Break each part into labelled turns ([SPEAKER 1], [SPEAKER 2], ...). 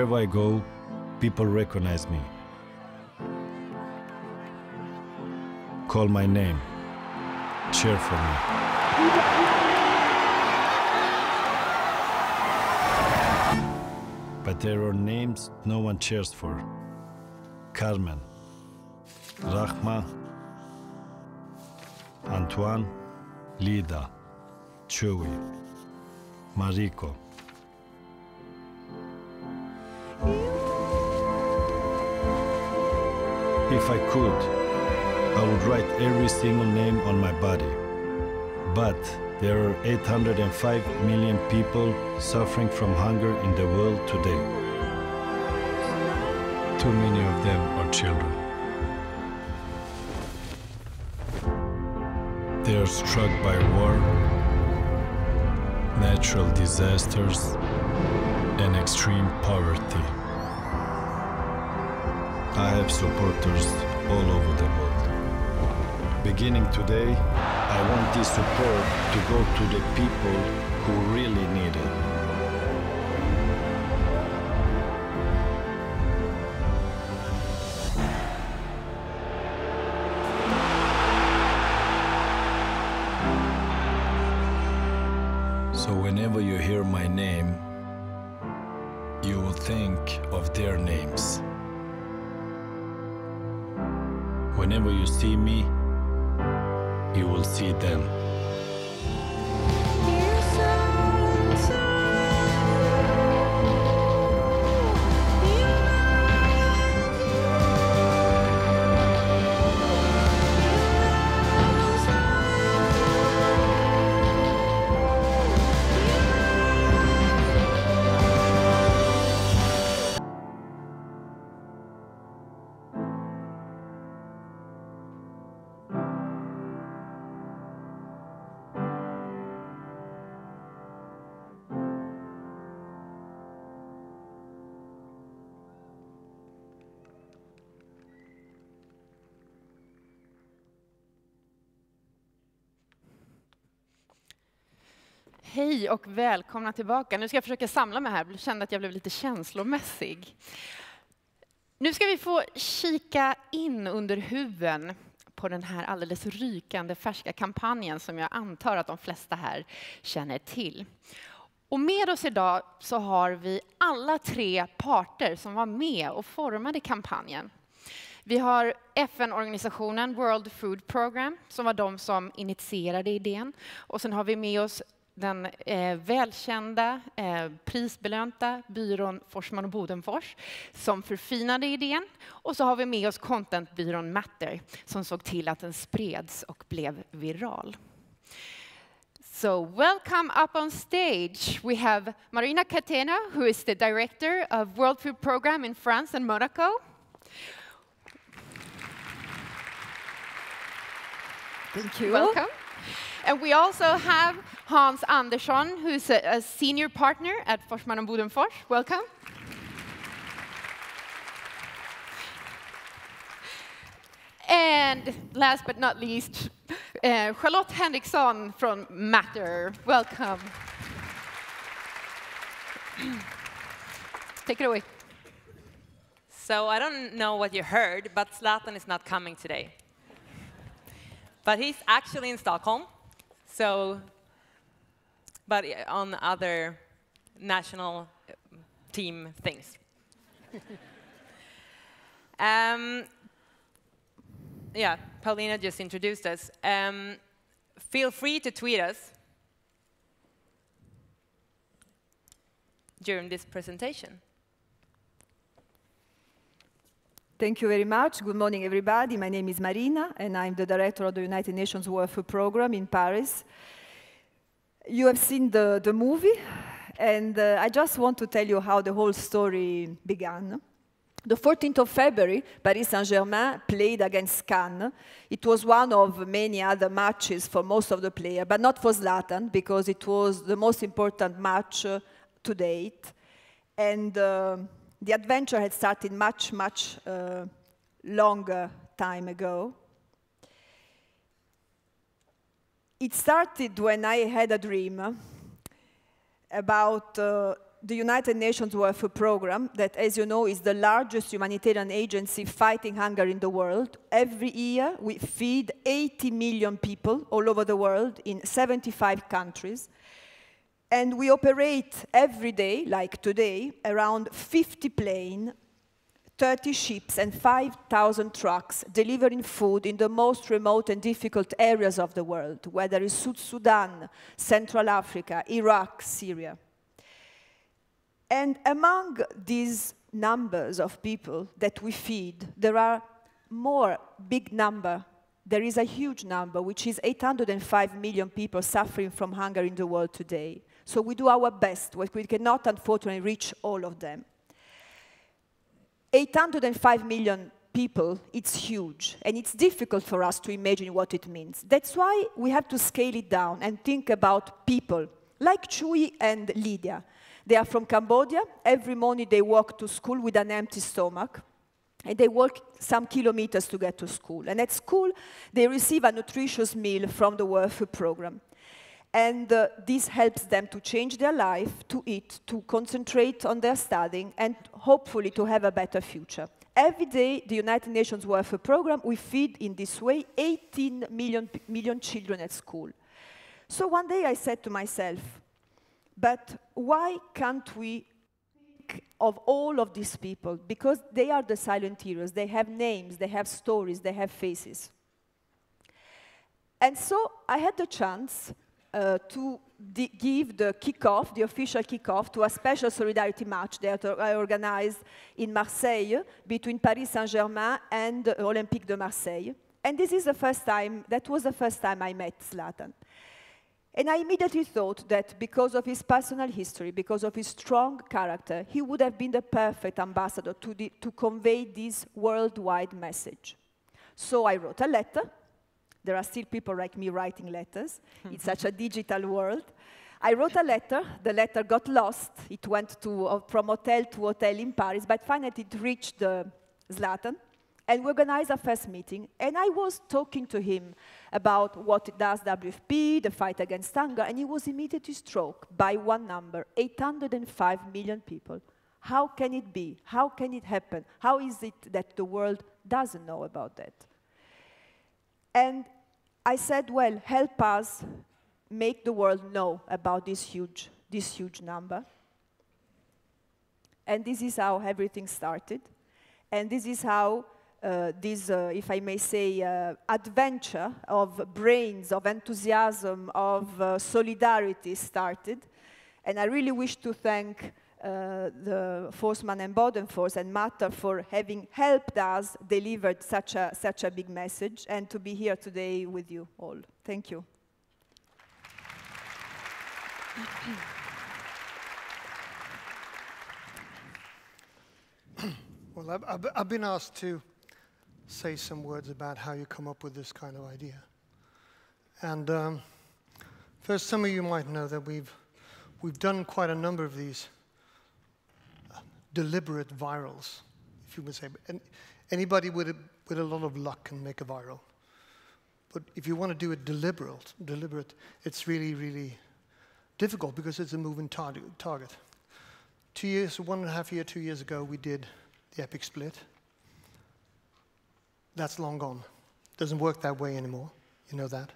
[SPEAKER 1] Wherever I go, people recognize me. Call my name. Cheer for me. But there are names no one cheers for. Carmen, Rahma, Antoine, Lida, Chewy, Mariko. If I could, I would write every single name on my body. But there are 805 million people suffering from hunger in the world today. Too many of them are children. They are struck by war, natural disasters, and extreme poverty. I have supporters all over the world. Beginning today, I want this support to go to the people who really need it. So whenever you hear my name, you will think of their names. Whenever you see me, you will see them.
[SPEAKER 2] Hej och välkomna tillbaka. Nu ska jag försöka samla mig här. Jag kände att jag blev lite känslomässig. Nu ska vi få kika in under huven på den här alldeles rykande färska kampanjen som jag antar att de flesta här känner till. Och med oss idag så har vi alla tre parter som var med och formade kampanjen. Vi har FN-organisationen World Food Program som var de som initierade idén. Och sen har vi med oss den välkända, prisbelönta byrån Forsman och Bodenfors som förfinade idén. Och så har vi med oss contentbyrån Matter som såg till att den spreds och blev viral. So welcome up on stage. We have Marina Catena, who is the director of World Food Program in France and Monaco.
[SPEAKER 3] Thank you.
[SPEAKER 2] Welcome. And we also have Hans Andersson, who's a senior partner at Forsman & Bodenfors. Welcome. And last but not least, Charlotte Henriksson from Matter. Welcome. Take it away.
[SPEAKER 4] So I don't know what you heard, but Zlatan is not coming today. But he's actually in Stockholm. So, but on other national team things. Yeah, Paulina just introduced us. Feel free to tweet us during this presentation.
[SPEAKER 3] Thank you very much. Good morning, everybody. My name is Marina, and I'm the director of the United Nations World Food Program in Paris. You have seen the movie, and I just want to tell you how the whole story began. The 14th of February, Paris Saint-Germain played against Cannes. It was one of many other matches for most of the players, but not for Zlatan, because it was the most important match to date. And the adventure had started much longer time ago. It started when I had a dream about the United Nations World Food Programme, that, as you know, is the largest humanitarian agency fighting hunger in the world. Every year, we feed 80 million people all over the world in 75 countries. And we operate every day, like today, around 50 planes, 30 ships, and 5,000 trucks delivering food in the most remote and difficult areas of the world, whether it's South Sudan, Central Africa, Iraq, Syria. And among these numbers of people that we feed, there are more big number. There is a huge number, which is 805 million people suffering from hunger in the world today. So we do our best, but we cannot, unfortunately, reach all of them. 805 million people, it's huge, and it's difficult for us to imagine what it means. That's why we have to scale it down and think about people, like Chui and Lydia. They are from Cambodia. Every morning they walk to school with an empty stomach, and they walk some kilometers to get to school. And at school, they receive a nutritious meal from the World Food Programme. And this helps them to change their life, to eat, to concentrate on their studying, and hopefully to have a better future. Every day, the United Nations World Food Programme, we feed in this way 18 million children at school. So one day I said to myself, but why can't we think of all of these people? Because they are the silent heroes. They have names, they have stories, they have faces. And so I had the chance to give the kickoff, the official kickoff, to a special solidarity match that I organized in Marseille between Paris Saint-Germain and Olympique de Marseille. And this is the first time, that was the first time I met Zlatan. And I immediately thought that because of his personal history, because of his strong character, he would have been the perfect ambassador to convey this worldwide message. So I wrote a letter. There are still people like me writing letters. It's such a digital world. I wrote a letter. The letter got lost. It went from hotel to hotel in Paris, but finally it reached Zlatan. And we organized a first meeting. And I was talking to him about what does WFP, the fight against hunger, and he was immediately struck by one number, 805 million people. How can it be? How can it happen? How is it that the world doesn't know about that? And I said, well, help us make the world know about this huge number. And this is how everything started. And this is how if I may say, adventure of brains, of enthusiasm, of solidarity started. And I really wish to thank the Forceman and Bodenforce and Matter for having helped us deliver such a big message, and to be here today with you all. Thank you.
[SPEAKER 5] Well, I've been asked to say some words about how you come up with this kind of idea. And first, some of you might know that we've done quite a number of these deliberate virals, if you would say. And anybody with a lot of luck can make a viral. But if you want to do it deliberate, it's really, really difficult because it's a moving target. 2 years, 1.5 years, 2 years ago, we did the epic split. That's long gone. Doesn't work that way anymore. You know that.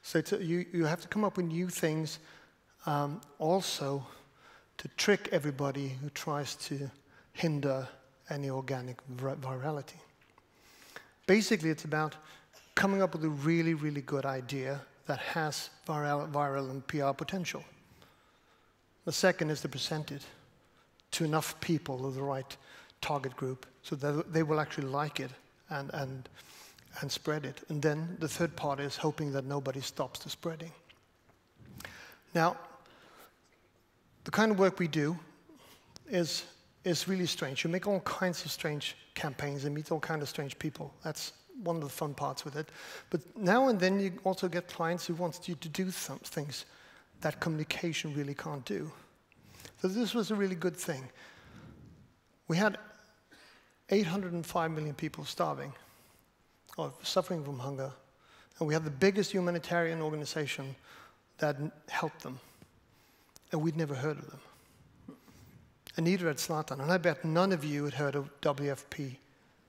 [SPEAKER 5] So you have to come up with new things, also to trick everybody who tries to hinder any organic virality. Basically, it's about coming up with a really, really good idea that has viral and PR potential. The second is to present it to enough people of the right target group so that they will actually like it and spread it. And then the third part is hoping that nobody stops the spreading. Now, the kind of work we do is really strange. You make all kinds of strange campaigns and meet all kinds of strange people. That's one of the fun parts with it. But now and then you also get clients who want you to do some things that communication really can't do. So this was a really good thing. We had 805 million people starving or suffering from hunger. And we had the biggest humanitarian organization that helped them. And we'd never heard of them. and neither had Zlatan. And I bet none of you had heard of WFP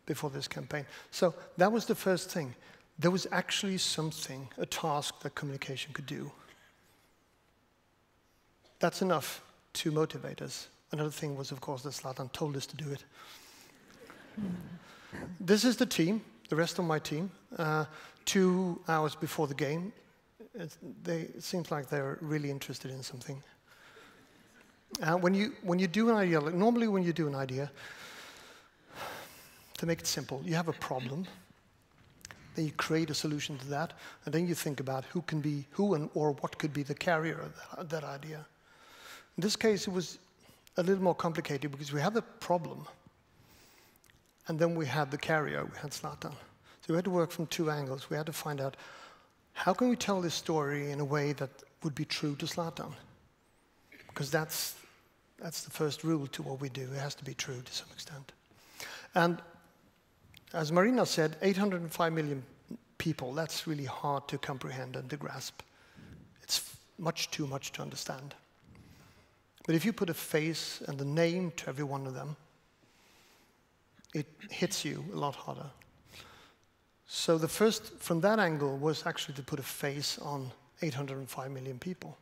[SPEAKER 5] before this campaign. So that was the first thing. There was actually something, a task that communication could do. That's enough to motivate us. Another thing was, of course, that Zlatan told us to do it. This is the team, the rest of my team. 2 hours before the game, it seems like they're really interested in something. When you do an idea, like normally when you do an idea, to make it simple, you have a problem, then you create a solution to that, and then you think about who or what could be the carrier of that idea. In this case, it was a little more complicated because we had the problem, and then we had the carrier, we had Zlatan. So we had to work from 2 angles. We had to find out, how can we tell this story in a way that would be true to Zlatan? Because that's the first rule to what we do. It has to be true to some extent. And as Marina said, 805 million people, that's really hard to comprehend and to grasp. It's much too much to understand. But if you put a face and a name to every one of them, it hits you a lot harder. So the first, from that angle, was actually to put a face on 805 million people.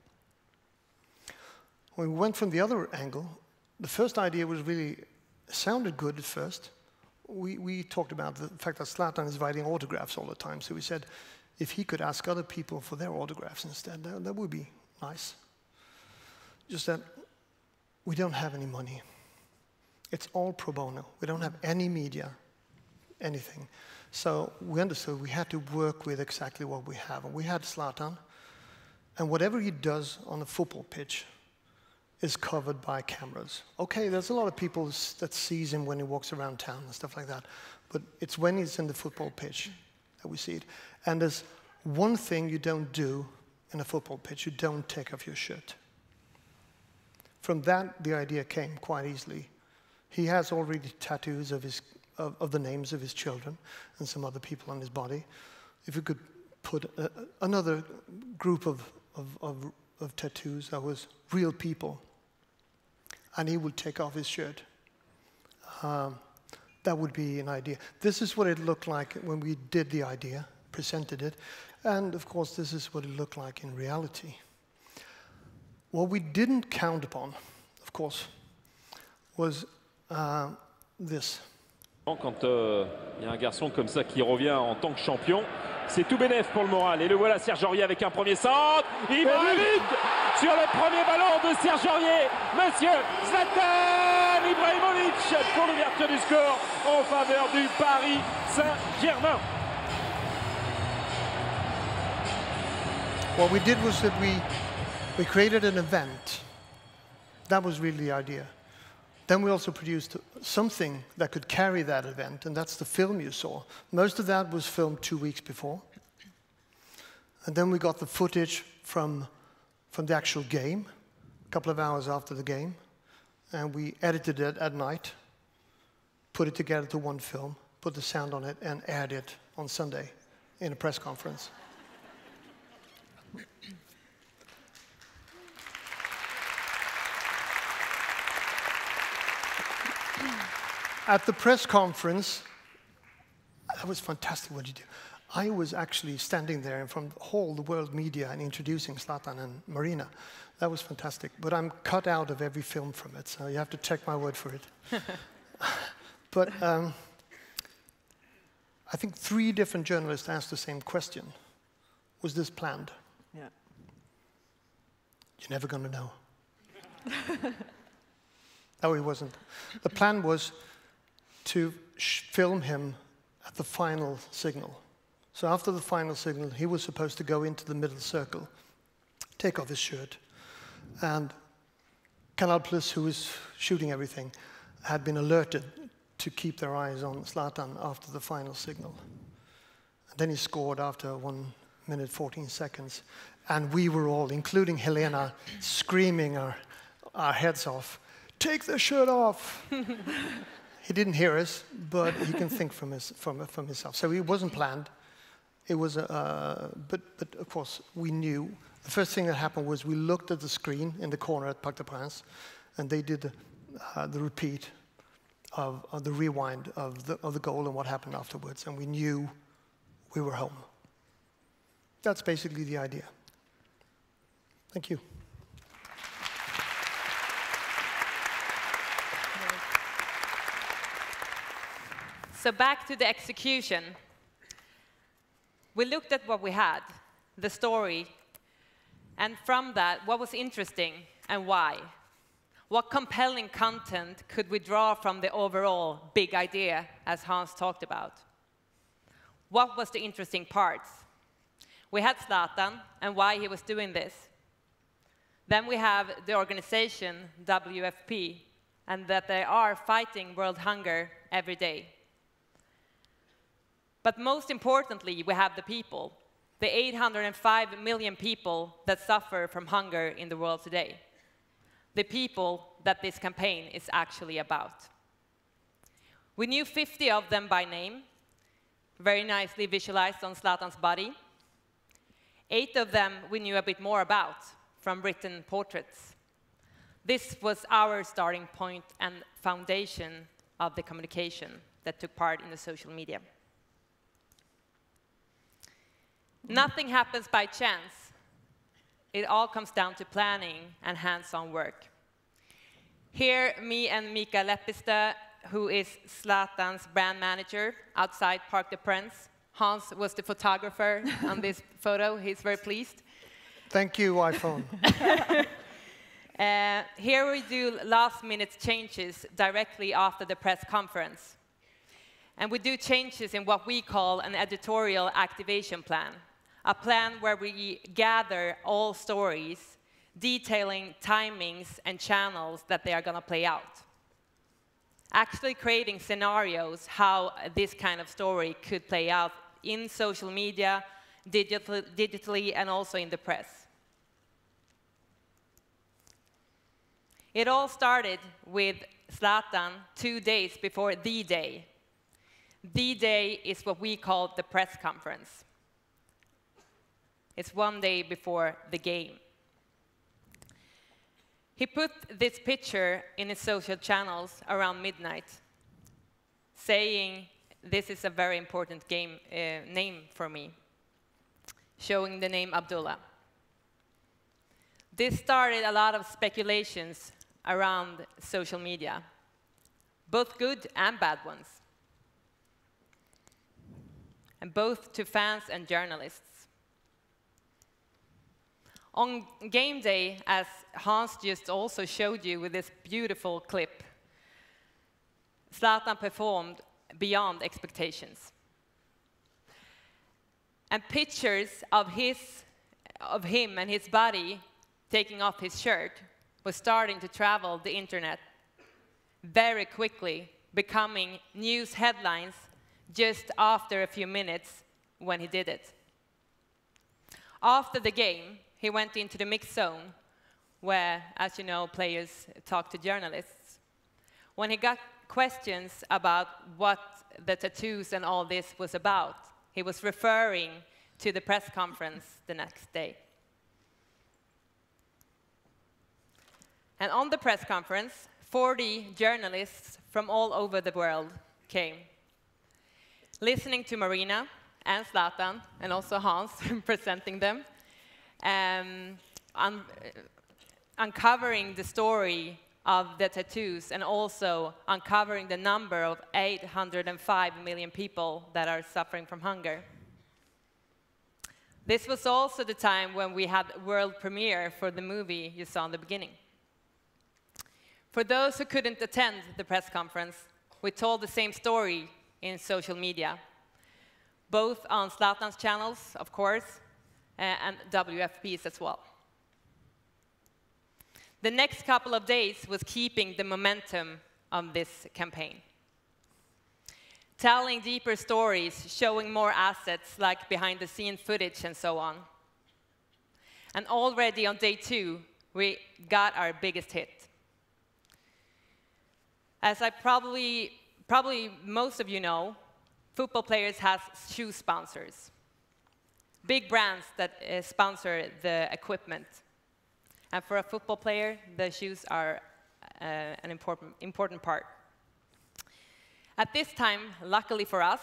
[SPEAKER 5] When we went from the other angle, the first idea was really, sounded good at first. We talked about the fact that Zlatan is writing autographs all the time, so we said if he could ask other people for their autographs instead, that would be nice. Just that we don't have any money. It's all pro bono. We don't have any media, anything. So we understood we had to work with exactly what we have. And we had Zlatan, and whatever he does on a football pitch is covered by cameras. Okay, there's a lot of people that sees him when he walks around town and stuff like that, but it's when he's in the football pitch that we see it. And there's one thing you don't do in a football pitch: you don't take off your shirt. From that, the idea came quite easily. He has already tattoos of the names of his children and some other people on his body. If we could put another group of tattoos that was real people, and he would take off his shirt, that would be an idea. This is what it looked like when we did the idea, presented it, and of course this is what it looked like in reality. What we didn't count upon, of course, was this.
[SPEAKER 6] Quand il y a un garçon comme ça qui revient en tant que champion, c'est tout bénef pour le moral. Et le voilà, Serge Aurier avec un premier centre. Ibrahimovic sur le premier ballon de Serge Aurier. Monsieur Zlatan Ibrahimovic pour l'ouverture du score en faveur du Paris Saint-Germain.
[SPEAKER 5] What we did was that we created an event. That was really the idea. Then we also produced something that could carry that event, and that's the film you saw. Most of that was filmed 2 weeks before. And then we got the footage from the actual game, a couple of hours after the game, and we edited it at night, put it together to one film, put the sound on it, and aired it on Sunday in a press conference. At the press conference, that was fantastic what you do. I was actually standing there in front of all the world media and introducing Zlatan and Marina. That was fantastic. But I'm cut out of every film from it, so you have to take my word for it. But I think 3 different journalists asked the same question. Was this planned?
[SPEAKER 3] Yeah.
[SPEAKER 5] You're never going to know. No, it wasn't. The plan was to film him at the final signal. So after the final signal, he was supposed to go into the middle circle, take off his shirt, and Canal Plus, who was shooting everything, had been alerted to keep their eyes on Zlatan after the final signal. And then he scored after 1 minute 14 seconds, and we were all, including Helena, screaming our heads off, "Take the shirt off!" He didn't hear us, but he can think from himself. So it wasn't planned. It was, but of course we knew. The first thing that happened was we looked at the screen in the corner at Parc des Princes, and they did the repeat of the rewind of the goal and what happened afterwards, and we knew we were home. That's basically the idea. Thank you.
[SPEAKER 4] So back to the execution. We looked at what we had, the story, and from that, what was interesting and why. What compelling content could we draw from the overall big idea, as Hans talked about? What was the interesting parts? We had Zlatan and why he was doing this. Then we have the organization, WFP, and that they are fighting world hunger every day. But most importantly, we have the people, the 805 million people that suffer from hunger in the world today. The people that this campaign is actually about. We knew 50 of them by name, very nicely visualized on Zlatan's body. 8 of them we knew a bit more about from written portraits. This was our starting point and foundation of the communication that took part in the social media. Nothing happens by chance. It all comes down to planning and hands-on work. Here, me and Mika Leppistö, who is Zlatan's brand manager outside Parc des Princes. Hans was the photographer on this photo. He's very pleased.
[SPEAKER 5] Thank you, iPhone.
[SPEAKER 4] Here we do last-minute changes directly after the press conference. And we do changes in what we call an editorial activation plan. A plan where we gather all stories, detailing timings and channels that they are going to play out. Actually creating scenarios how this kind of story could play out in social media, digitally, and also in the press. It all started with Zlatan 2 days before the day. The day is what we call the press conference. It's 1 day before the game. He put this picture in his social channels around midnight, saying, "This is a very important game name for me," showing the name Abdullah. This started a lot of speculations around social media, both good and bad ones, and both to fans and journalists. On game day, as Hans just also showed you with this beautiful clip, Zlatan performed beyond expectations. And pictures of him and his body taking off his shirt was starting to travel the internet very quickly, becoming news headlines just after a few minutes when he did it. After the game, he went into the mixed zone, where, as you know, players talk to journalists. When he got questions about what the tattoos and all this was about, he was referring to the press conference the next day. And on the press conference, 40 journalists from all over the world came, listening to Marina and Zlatan, and also Hans presenting them, uncovering the story of the tattoos and also uncovering the number of 805 million people that are suffering from hunger. This was also the time when we had world premiere for the movie you saw in the beginning. For those who couldn't attend the press conference, we told the same story in social media, both on Zlatan's channels, of course, and WFP's as well. The next couple of days was keeping the momentum of this campaign. Telling deeper stories, showing more assets like behind-the-scene footage and so on. And already on day 2, we got our biggest hit. As I probably most of you know, football players have shoe sponsors. Big brands that sponsor the equipment. And for a football player, the shoes are an important part. At this time, luckily for us,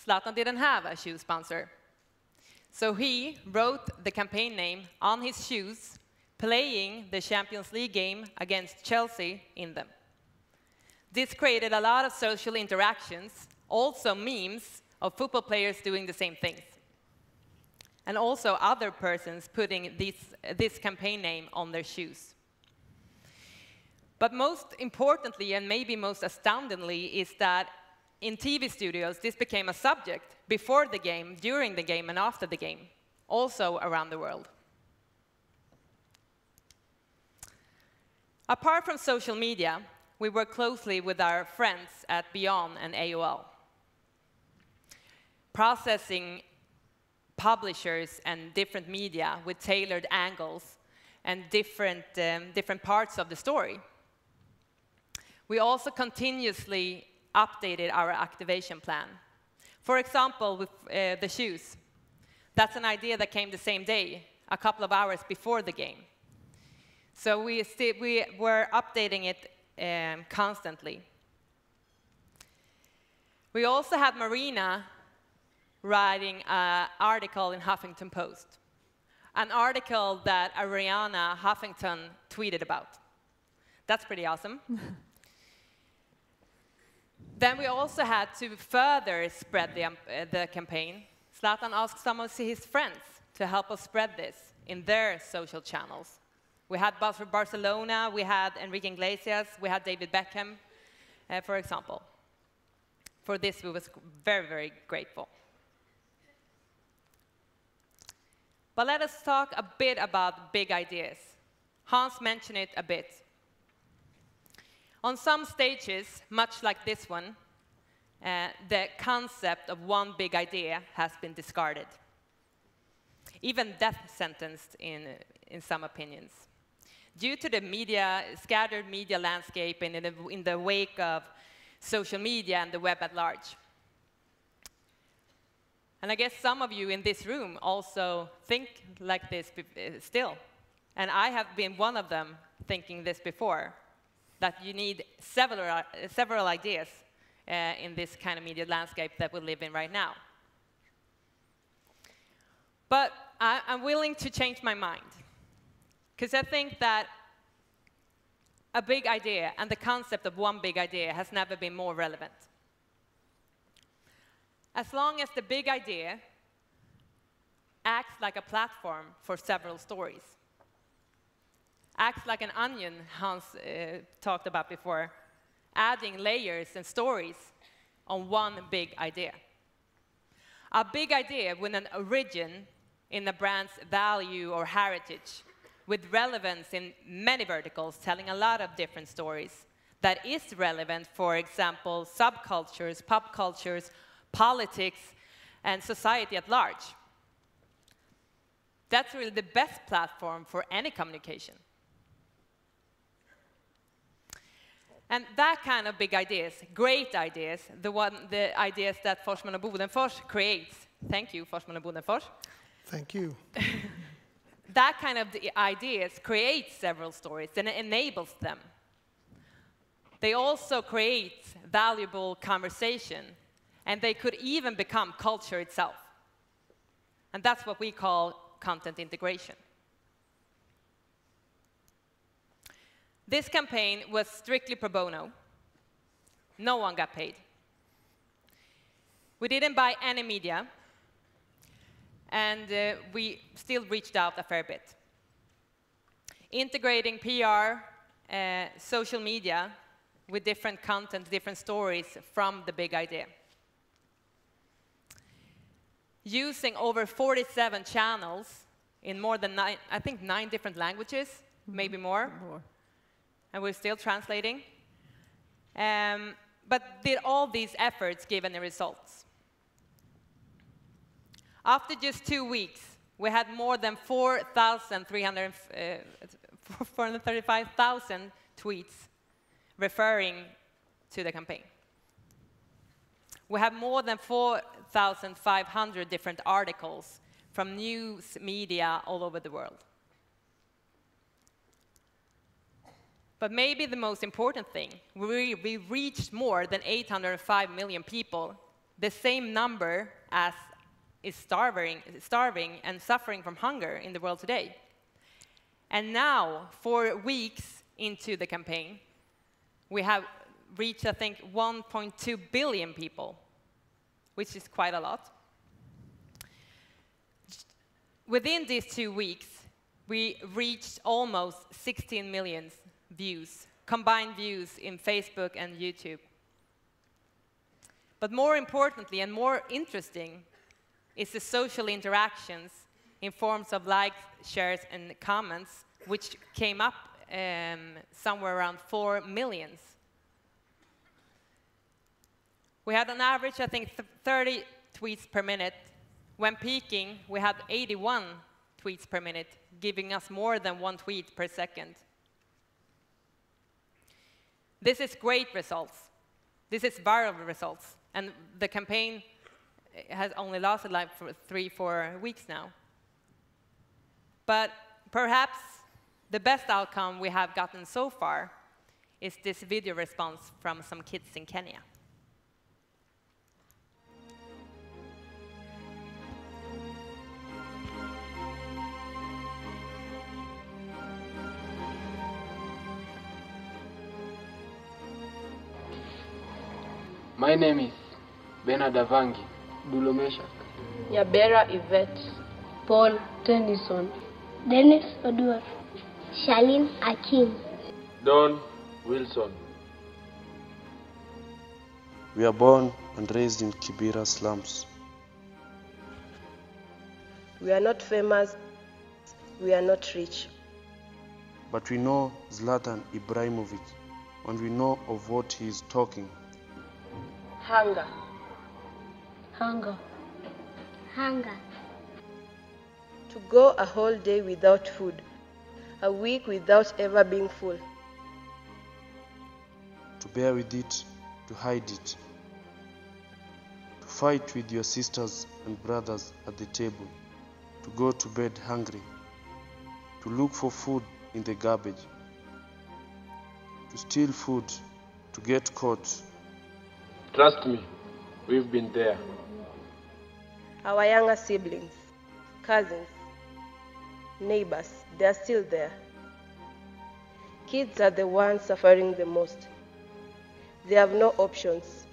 [SPEAKER 4] Zlatan didn't have a shoe sponsor. So he wrote the campaign name on his shoes, playing the Champions League game against Chelsea in them. This created a lot of social interactions, also memes of football players doing the same things. And also other persons putting this campaign name on their shoes. But most importantly, and maybe most astoundingly, is that in TV studios, this became a subject before the game, during the game, and after the game, also around the world. Apart from social media, we work closely with our friends at Beyond and AOL, processing publishers and different media with tailored angles and different parts of the story. We also continuously updated our activation plan. For example, with the shoes. That's an idea that came the same day, a couple of hours before the game. So we were updating it constantly. We also had Marina writing an article in Huffington Post, an article that Ariana Huffington tweeted about. That's pretty awesome. Then we also had to further spread the campaign. Zlatan asked some of his friends to help us spread this in their social channels. We had Barcelona, we had Enrique Iglesias, we had David Beckham, for example. For this, we was very, very grateful. But let us talk a bit about big ideas. Hans mentioned it a bit. On some stages, much like this one, the concept of one big idea has been discarded. Even death sentenced in some opinions. Due to the scattered media landscape and in the wake of social media and the web at large. And I guess some of you in this room also think like this still. And I have been one of them thinking this before, that you need several ideas in this kind of media landscape that we live in right now. But I'm willing to change my mind, because I think that a big idea and the concept of one big idea has never been more relevant. As long as the big idea acts like a platform for several stories, acts like an onion, Hans talked about before, adding layers and stories on one big idea. A big idea with an origin in a brand's value or heritage, with relevance in many verticals, telling a lot of different stories, that is relevant, for example, subcultures, pop cultures, politics, and society at large. That's really the best platform for any communication. And that kind of big ideas, great ideas, the ideas that Forsman & Bodenfors creates. Thank you, Forsman & Bodenfors.
[SPEAKER 5] Thank you.
[SPEAKER 4] That kind of ideas create several stories and it enables them. They also create valuable conversation, and they could even become culture itself. And that's what we call content integration. This campaign was strictly pro bono. No one got paid. We didn't buy any media, and we still reached out a fair bit. Integrating PR, social media with different content, different stories from the big idea. Using over 47 channels in more than 9 different languages, maybe more. And we're still translating. But did all these efforts give any results? After just 2 weeks, we had more than 435,000 tweets referring to the campaign. We have more than 4,500 different articles from news media all over the world. But maybe the most important thing, we reached more than 805 million people, the same number as is starving and suffering from hunger in the world today. And now, 4 weeks into the campaign, we have reached, I think, 1.2 billion people, which is quite a lot. Within these 2 weeks, we reached almost 16 million views, combined views in Facebook and YouTube. But more importantly and more interesting is the social interactions in forms of likes, shares, and comments, which came up somewhere around 4 million. We had on average, I think, 30 tweets per minute. When peaking, we had 81 tweets per minute, giving us more than 1 tweet per second. This is great results. This is viral results. And the campaign has only lasted like for 3-4 weeks now. But perhaps the best outcome we have gotten so far is this video response from some kids in Kenya.
[SPEAKER 7] My name is Benadavangi Dulomeshak.
[SPEAKER 8] Nyabera Yvette.
[SPEAKER 9] Paul Tennyson.
[SPEAKER 10] Dennis Oduor. Charlene Akin.
[SPEAKER 7] Don Wilson.
[SPEAKER 11] We are born and raised in Kibera slums.
[SPEAKER 8] We are not famous, we are not rich.
[SPEAKER 11] But we know Zlatan Ibrahimovic, and we know of what he is talking.
[SPEAKER 8] Hunger.
[SPEAKER 9] Hunger.
[SPEAKER 10] Hunger.
[SPEAKER 8] To go a whole day without food, a week without ever being full.
[SPEAKER 11] To bear with it, to hide it. To fight with your sisters and brothers at the table. To go to bed hungry. To look for food in the garbage. To steal food, to get caught.
[SPEAKER 7] Trust me, we've been there.
[SPEAKER 8] Our younger siblings, cousins, neighbors, they are still there. Kids are the ones suffering the most. They have no options.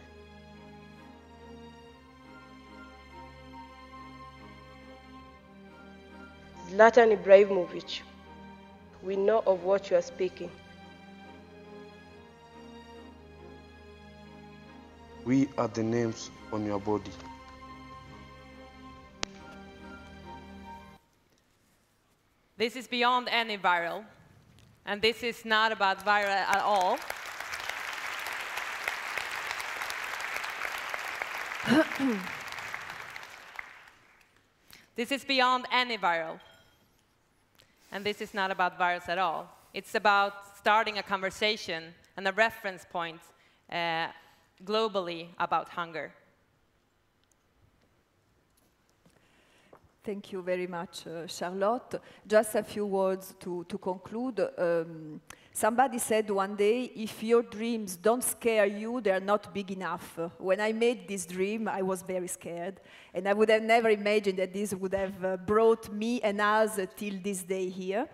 [SPEAKER 8] Zlatan Ibrahimovic, we know of what you are speaking.
[SPEAKER 11] We are the names on your body.
[SPEAKER 4] This is beyond any viral, and this is not about viral at all. This is beyond any viral, and this is not about virals at all. It's about starting a conversation and a reference point globally about hunger.
[SPEAKER 3] Thank you very much, Charlotte. Just a few words to conclude. Somebody said one day, if your dreams don't scare you, they're not big enough. When I made this dream, I was very scared. And I would have never imagined that this would have brought me and us till this day here.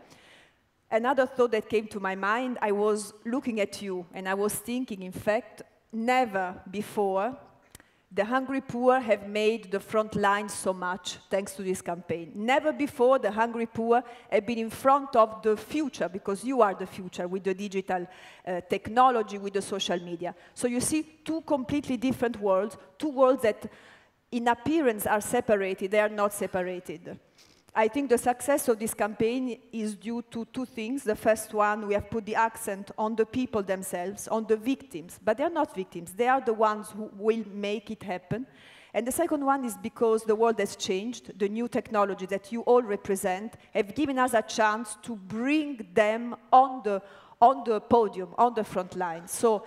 [SPEAKER 3] Another thought that came to my mind, I was looking at you, and I was thinking, in fact, never before the hungry poor have made the front line so much thanks to this campaign. Never before the hungry poor have been in front of the future, because you are the future with the digital technology, with the social media. So you see two completely different worlds, two worlds that in appearance are separated, they are not separated. I think the success of this campaign is due to two things. The first one, we have put the accent on the people themselves, on the victims. But they are not victims. They are the ones who will make it happen. And the second one is because the world has changed. The new technology that you all represent have given us a chance to bring them on the podium, on the front line. So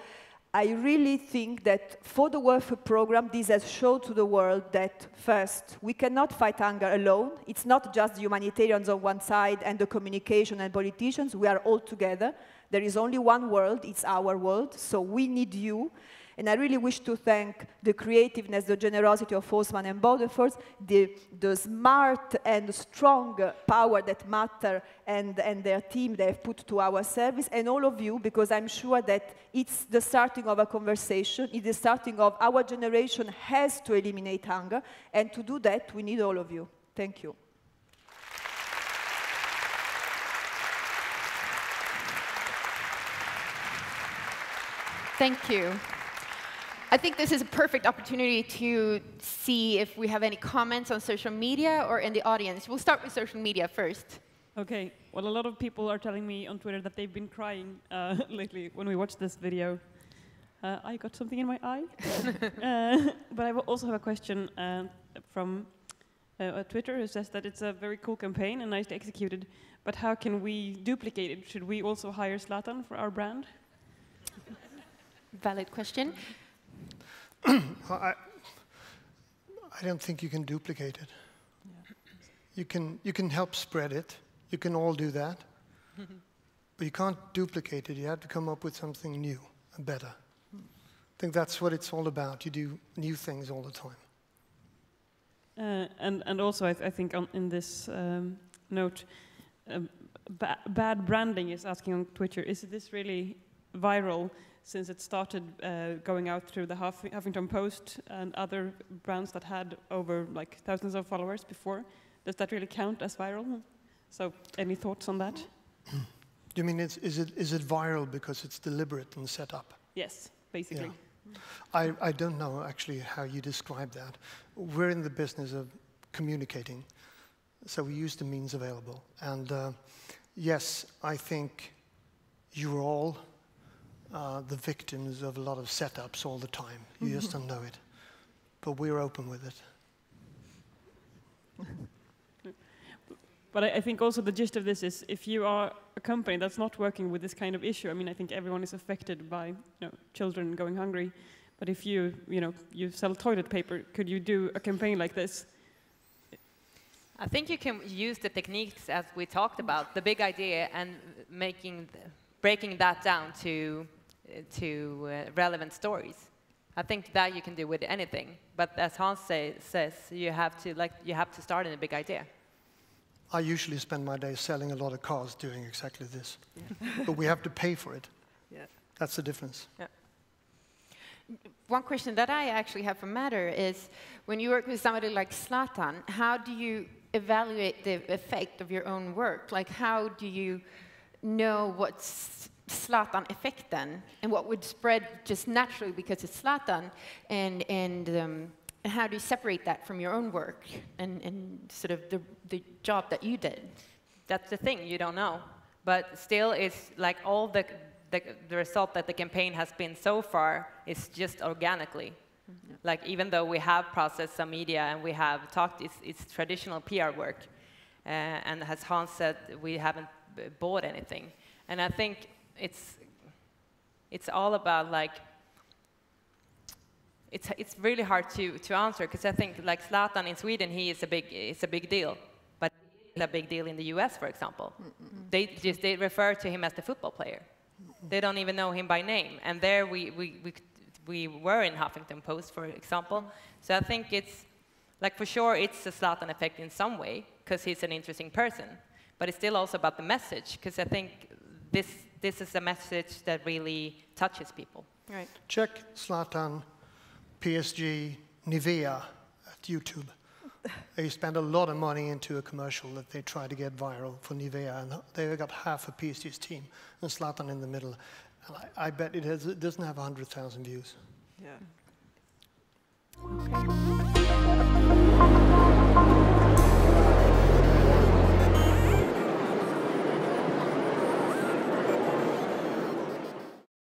[SPEAKER 3] I really think that for the World Food Programme, this has shown to the world that, first, we cannot fight hunger alone. It's not just the humanitarians on one side and the communication and politicians. We are all together. There is only one world. It's our world. So we need you. And I really wish to thank the creativeness, the generosity of Osman and Bodefors, the smart and strong power that Matter and their team they have put to our service, and all of you, because I'm sure that it's the starting of a conversation, it's the starting of our generation has to eliminate hunger, and to do that, we need all of you. Thank you.
[SPEAKER 2] Thank you. I think this is a perfect opportunity to see if we have any comments on social media or in the audience. We'll start with social media first.
[SPEAKER 12] Okay, well, a lot of people are telling me on Twitter that they've been crying lately when we watched this video. I got something in my eye. But I also have a question from Twitter who says that it's a very cool campaign and nicely executed, but how can we duplicate it? Should we also hire Zlatan for our brand?
[SPEAKER 2] Valid question.
[SPEAKER 5] I don't think you can duplicate it. Yeah. You can help spread it. You can all do that. But you can't duplicate it. You have to come up with something new and better. I think that's what it's all about. You do new things all the time.
[SPEAKER 12] And also, I think in this note, bad branding is asking on Twitter, is this really viral? Since it started going out through the Huffington Post and other brands that had over like thousands of followers before, does that really count as viral? So, any thoughts on that?
[SPEAKER 5] You mean is it viral because it's deliberate and set up?
[SPEAKER 12] Yes, basically.
[SPEAKER 5] Yeah. I don't know actually how you describe that. We're in the business of communicating, so we use the means available. And yes, I think you're all the victims of a lot of setups all the time. You just don't know it. But we're open with it.
[SPEAKER 12] But I think also the gist of this is if you are a company that's not working with this kind of issue, I mean, I think everyone is affected by children going hungry. But if you sell toilet paper, could you do a campaign like this?
[SPEAKER 4] I think you can use the techniques as we talked about, the big idea, and breaking that down to relevant stories. I think that you can do with anything, but as Hans says, you have to start in a big idea.
[SPEAKER 5] I usually spend my day selling a lot of cars doing exactly this, but we have to pay for it.
[SPEAKER 4] Yeah.
[SPEAKER 5] That's the difference.
[SPEAKER 2] Yeah. One question that I actually have for Matter is, when you work with somebody like Zlatan, how do you evaluate the effect of your own work? Like, how do you know what's Zlatan-effekten and what would spread just naturally because it's Zlatan, and how do you separate that from your own work and sort of the job that you did?
[SPEAKER 4] That's the thing, you don't know. But still, it's like all the result that the campaign has been so far is just organically. Mm-hmm. Like, even though we have processed some media and we have talked, it's traditional PR work. And as Hans said, we haven't bought anything. And I think it's all about, like, it's really hard to answer, because I think, like, Zlatan in Sweden, it's a big deal, but it's a big deal in the US, for example. Mm-hmm. They refer to him as the football player. Mm-hmm. They don't even know him by name, and there we were in Huffington Post, for example. So I think it's, like, for sure it's a Zlatan effect in some way, because he's an interesting person, but it's still also about the message, because I think this is a message that really touches people.
[SPEAKER 2] Right.
[SPEAKER 5] Check Zlatan, PSG, Nivea at YouTube. They spend a lot of money into a commercial that they try to get viral for Nivea, and they got half of PSG's team, and Zlatan in the middle. And I bet it doesn't have 100,000 views.
[SPEAKER 12] Yeah.
[SPEAKER 2] Okay.